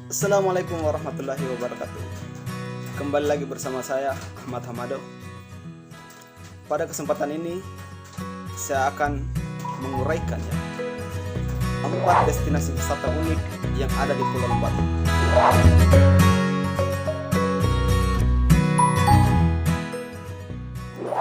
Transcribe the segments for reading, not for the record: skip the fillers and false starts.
Assalamualaikum warahmatullahi wabarakatuh. Kembali lagi bersama saya Ahmad Hamado. Pada kesempatan ini saya akan menguraikannya 4 destinasi wisata unik yang ada di Pulau Lembata.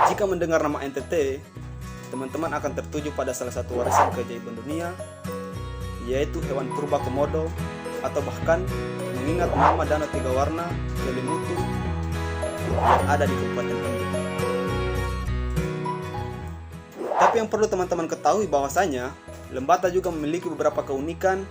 Jika mendengar nama NTT, teman-teman akan tertuju pada salah satu warisan keajaiban dunia, yaitu hewan purba komodo, atau bahkan mengingat nama Danau Tiga Warna Kelimutu yang ada di Kabupaten Bandung. Tapi yang perlu teman-teman ketahui bahwasanya Lembata juga memiliki beberapa keunikan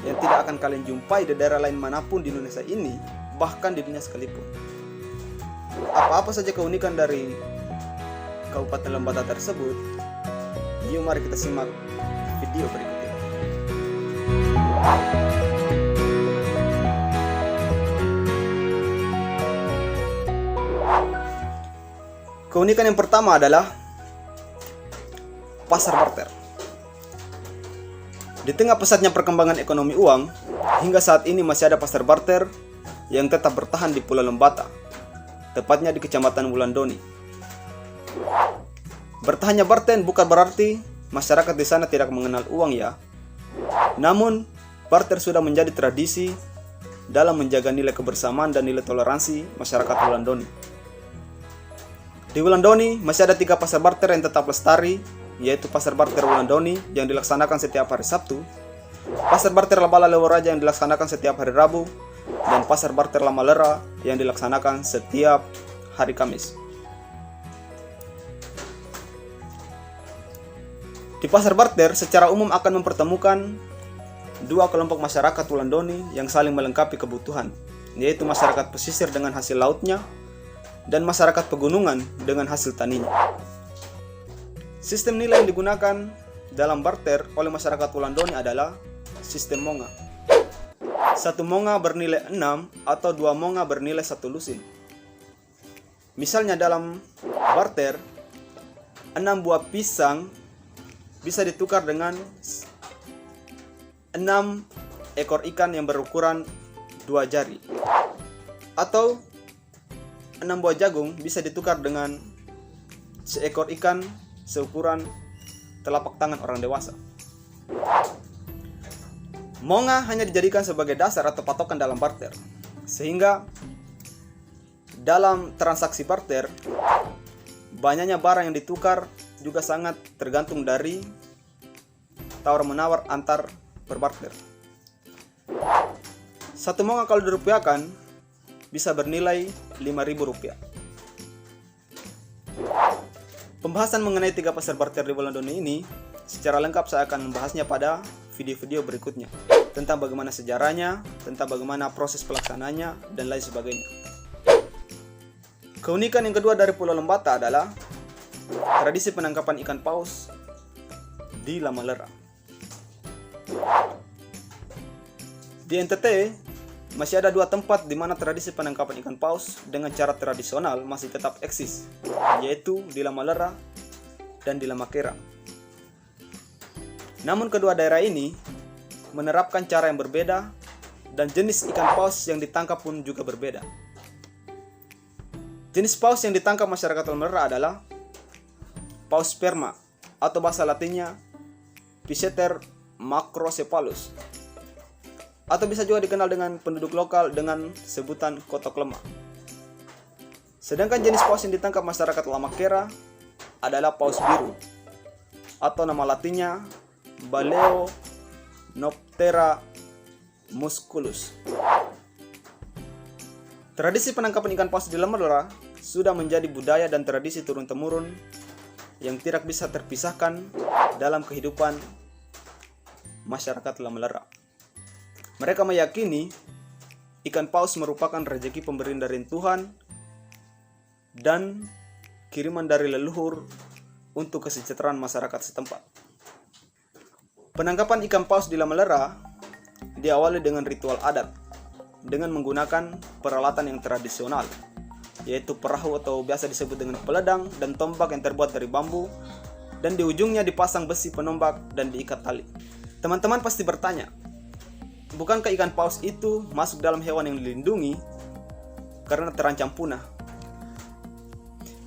yang tidak akan kalian jumpai di daerah lain manapun di Indonesia ini, bahkan di dunia sekalipun. Apa-apa saja keunikan dari Kabupaten Lembata tersebut? Yuk mari kita simak video berikut ini. Keunikan yang pertama adalah pasar barter. Di tengah pesatnya perkembangan ekonomi uang, hingga saat ini masih ada pasar barter yang tetap bertahan di Pulau Lembata, tepatnya di Kecamatan Wulandoni. Bertahannya barter bukan berarti masyarakat di sana tidak mengenal uang ya. Namun, barter sudah menjadi tradisi dalam menjaga nilai kebersamaan dan nilai toleransi masyarakat Wulandoni. Di Wulandoni masih ada 3 pasar barter yang tetap lestari, yaitu Pasar Barter Wulandoni yang dilaksanakan setiap hari Sabtu, Pasar Barter Labala Leworaja yang dilaksanakan setiap hari Rabu, dan Pasar Barter Lamalera yang dilaksanakan setiap hari Kamis. Di pasar barter secara umum akan mempertemukan 2 kelompok masyarakat Wulandoni yang saling melengkapi kebutuhan, yaitu masyarakat pesisir dengan hasil lautnya dan masyarakat pegunungan dengan hasil taninya. Sistem nilai yang digunakan dalam barter oleh masyarakat Wulandoni adalah sistem monga. 1 monga bernilai 6 atau 2 monga bernilai 1 lusin. Misalnya dalam barter, 6 buah pisang bisa ditukar dengan 6 ekor ikan yang berukuran 2 jari. Atau 6 buah jagung bisa ditukar dengan seekor ikan seukuran telapak tangan orang dewasa. Monga hanya dijadikan sebagai dasar atau patokan dalam barter, sehingga dalam transaksi barter, banyaknya barang yang ditukar juga sangat tergantung dari tawar-menawar antar berbarter. 1 monga kalau dirupiahkan bisa bernilai Rp5.000. Pembahasan mengenai 3 pasar barter di Wulandoni ini secara lengkap saya akan membahasnya pada video-video berikutnya, tentang bagaimana sejarahnya, tentang bagaimana proses pelaksananya, dan lain sebagainya. Keunikan yang kedua dari Pulau Lembata adalah tradisi penangkapan ikan paus di Lamalera. Di NTT masih ada 2 tempat di mana tradisi penangkapan ikan paus dengan cara tradisional masih tetap eksis, yaitu di Lamalera dan di Lamakera. Namun kedua daerah ini menerapkan cara yang berbeda dan jenis ikan paus yang ditangkap pun juga berbeda. Jenis paus yang ditangkap masyarakat Lamalera adalah paus sperma atau bahasa latinnya Physeter macrocephalus, atau bisa juga dikenal dengan penduduk lokal dengan sebutan kotok lemah. Sedangkan jenis paus yang ditangkap masyarakat Lamakera adalah paus biru, atau nama latinnya Balaenoptera musculus. Tradisi penangkapan ikan paus di Lamalera sudah menjadi budaya dan tradisi turun-temurun yang tidak bisa terpisahkan dalam kehidupan masyarakat Lamalera. Mereka meyakini ikan paus merupakan rezeki pemberian dari Tuhan dan kiriman dari leluhur untuk kesejahteraan masyarakat setempat. Penangkapan ikan paus di Lamalera diawali dengan ritual adat dengan menggunakan peralatan yang tradisional, yaitu perahu atau biasa disebut dengan peledang dan tombak yang terbuat dari bambu, dan di ujungnya dipasang besi penombak dan diikat tali. Teman-teman pasti bertanya, bukankah ikan paus itu masuk dalam hewan yang dilindungi karena terancam punah?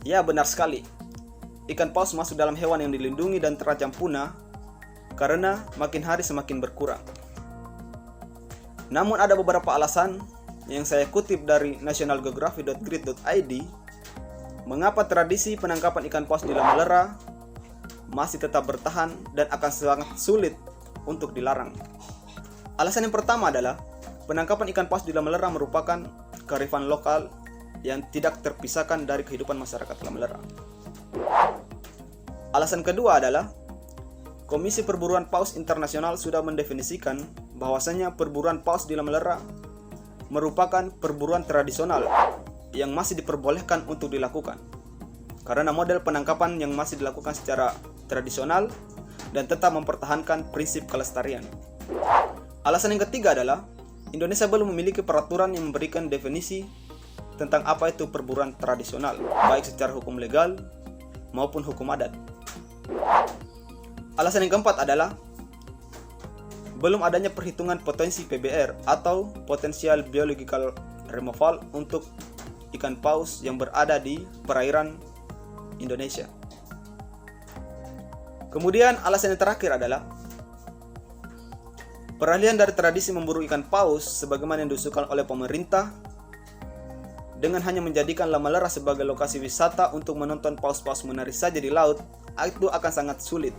Ya, benar sekali. Ikan paus masuk dalam hewan yang dilindungi dan terancam punah karena makin hari semakin berkurang. Namun ada beberapa alasan yang saya kutip dari nationalgeography.grid.id mengapa tradisi penangkapan ikan paus di Lamalera masih tetap bertahan dan akan sangat sulit untuk dilarang. Alasan yang pertama adalah penangkapan ikan paus di Lamalera merupakan kearifan lokal yang tidak terpisahkan dari kehidupan masyarakat Lamalera. Alasan kedua adalah Komisi Perburuan Paus Internasional sudah mendefinisikan bahwasanya perburuan paus di Lamalera merupakan perburuan tradisional yang masih diperbolehkan untuk dilakukan karena model penangkapan yang masih dilakukan secara tradisional dan tetap mempertahankan prinsip kelestarian. Alasan yang ketiga adalah Indonesia belum memiliki peraturan yang memberikan definisi tentang apa itu perburuan tradisional, baik secara hukum legal maupun hukum adat. Alasan yang keempat adalah belum adanya perhitungan potensi PBR atau Potential Biological Removal untuk ikan paus yang berada di perairan Indonesia. Kemudian alasan yang terakhir adalah peralihan dari tradisi memburu ikan paus sebagaimana yang diusulkan oleh pemerintah dengan hanya menjadikan Lamalera sebagai lokasi wisata untuk menonton paus-paus menari saja di laut, itu akan sangat sulit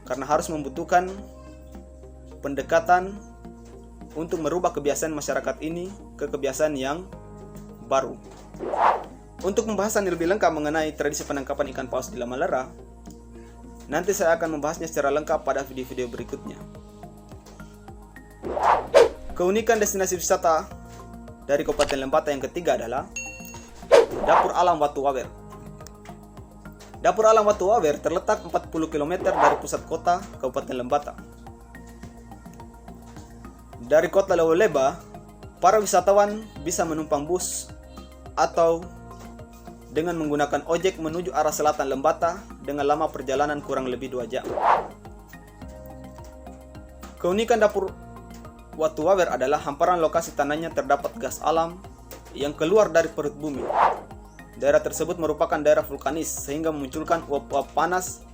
karena harus membutuhkan pendekatan untuk merubah kebiasaan masyarakat ini ke kebiasaan yang baru. Untuk pembahasan yang lebih lengkap mengenai tradisi penangkapan ikan paus di Lamalera, nanti saya akan membahasnya secara lengkap pada video-video berikutnya. Keunikan destinasi wisata dari Kabupaten Lembata yang ketiga adalah Dapur Alam Watu Wawer. Dapur Alam Watu Wawer terletak 40 km dari pusat kota Kabupaten Lembata. Dari kota Lewoleba, para wisatawan bisa menumpang bus atau dengan menggunakan ojek menuju arah selatan Lembata dengan lama perjalanan kurang lebih 2 jam. Keunikan Dapur Watu Wawer adalah hamparan lokasi tanahnya terdapat gas alam yang keluar dari perut bumi. Daerah tersebut merupakan daerah vulkanis sehingga memunculkan uap-uap panas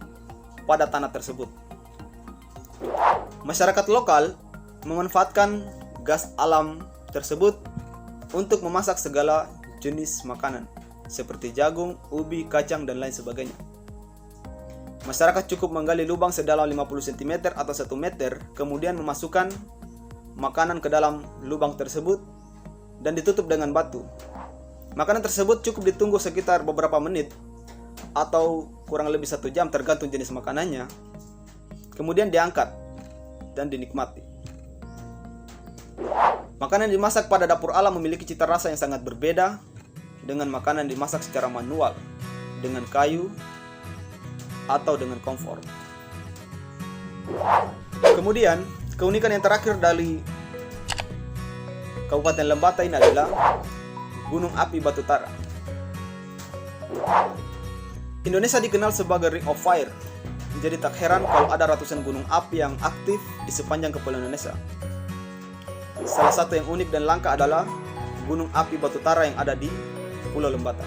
pada tanah tersebut. Masyarakat lokal memanfaatkan gas alam tersebut untuk memasak segala jenis makanan seperti jagung, ubi, kacang, dan lain sebagainya. Masyarakat cukup menggali lubang sedalam 50 cm atau 1 meter, kemudian memasukkan makanan ke dalam lubang tersebut dan ditutup dengan batu. Makanan tersebut cukup ditunggu sekitar beberapa menit atau kurang lebih 1 jam tergantung jenis makanannya. Kemudian diangkat dan dinikmati. Makanan yang dimasak pada dapur alam memiliki cita rasa yang sangat berbeda dengan makanan dimasak secara manual, dengan kayu, atau dengan kompor. Kemudian, keunikan yang terakhir dari Kabupaten Lembata ini adalah Gunung Api Batu Tara. Indonesia dikenal sebagai Ring of Fire. Jadi tak heran kalau ada ratusan gunung api yang aktif di sepanjang kepulauan Indonesia. Salah satu yang unik dan langka adalah Gunung Api Batu Tara yang ada di Pulau Lembata.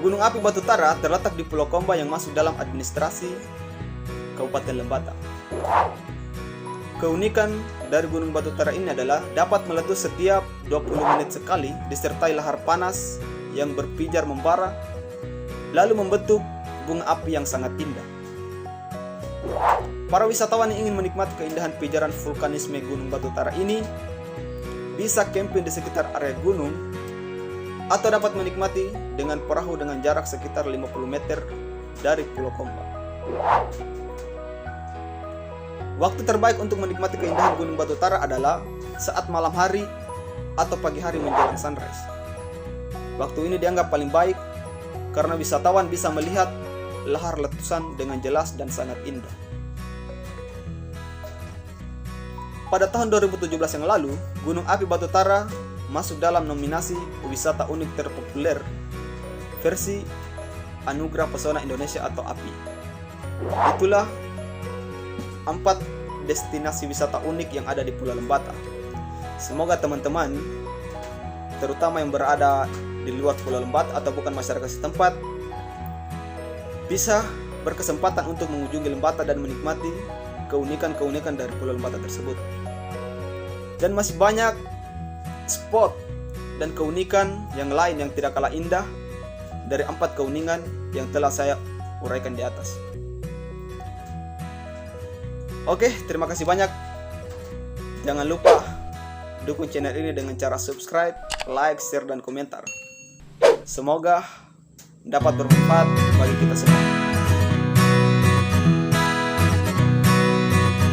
Gunung Api Batu Tara terletak di Pulau Komba yang masuk dalam administrasi Kabupaten Lembata. Keunikan dari Gunung Batu Tara ini adalah dapat meletus setiap 20 menit sekali disertai lahar panas yang berpijar membara lalu membentuk bunga api yang sangat indah. Para wisatawan yang ingin menikmati keindahan pijaran vulkanisme Gunung Batu Tara ini bisa camping di sekitar area gunung atau dapat menikmati dengan perahu dengan jarak sekitar 50 meter dari Pulau Komba. Waktu terbaik untuk menikmati keindahan Gunung Batu Tara adalah saat malam hari atau pagi hari menjelang sunrise. Waktu ini dianggap paling baik karena wisatawan bisa melihat lahar letusan dengan jelas dan sangat indah. Pada tahun 2017 yang lalu, Gunung Api Batu Tara masuk dalam nominasi wisata unik terpopuler versi Anugerah Pesona Indonesia atau API. Itulah 4 destinasi wisata unik yang ada di Pulau Lembata. Semoga teman-teman, terutama yang berada di luar Pulau Lembata atau bukan masyarakat setempat, bisa berkesempatan untuk mengunjungi Lembata dan menikmati keunikan-keunikan dari Pulau Lembata tersebut. Dan masih banyak spot dan keunikan yang lain yang tidak kalah indah dari 4 keunikan yang telah saya uraikan di atas. Oke, terima kasih banyak. Jangan lupa dukung channel ini dengan cara subscribe, like, share, dan komentar. Semoga dapat bermanfaat bagi kita semua.